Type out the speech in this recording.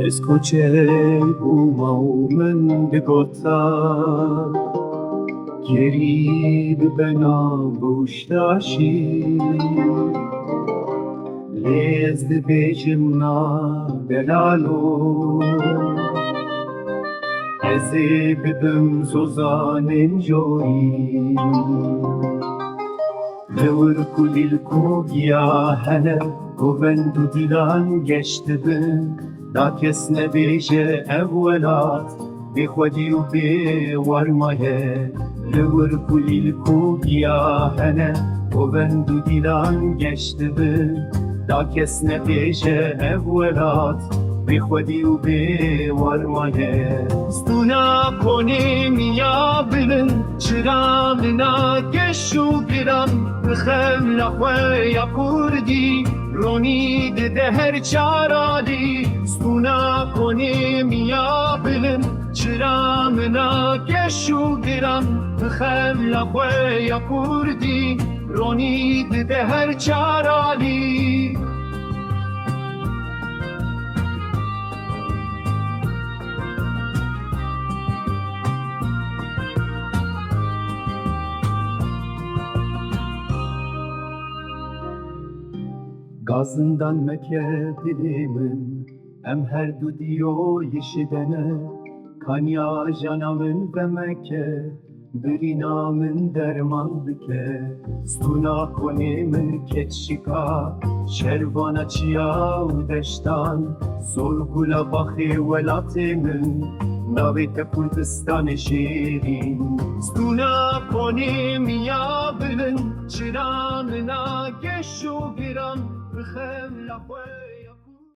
اسکوچه بوما و من بگوتا گرید بنا بوشتاشی لیز بیجم نا بلالو ازی بدم زوزانن جوی دور کلیل کوگیا هنه گوبند و دیلان گشت بن دا کس نبیجه اولات بی خودی و بی ورمایه دور کلیل کوگیا هنه گوبند و دیلان گشت بن دا کس نبیجه اولات بی خودی و بی ورمایه ستونا کنیم یا بلن چرام ناگشو گرم بخم لخوه یا کردی رونی ده هر چارالی ستونا کنیم یا بلن چرام ناگشو گرم بخم لخوه یا کردی رونی ده هر چارالی Gazından meke dilimin Em her du diyo yeşidene Kanya janamın ve meke Birinamın derman bike Stuna konimin keçşika Şervana çiyav deştan Sorgula bahi velatimin Navete Kurdistan şirin Stuna konim ya bilin Çiramına geşu giram بخم لخوی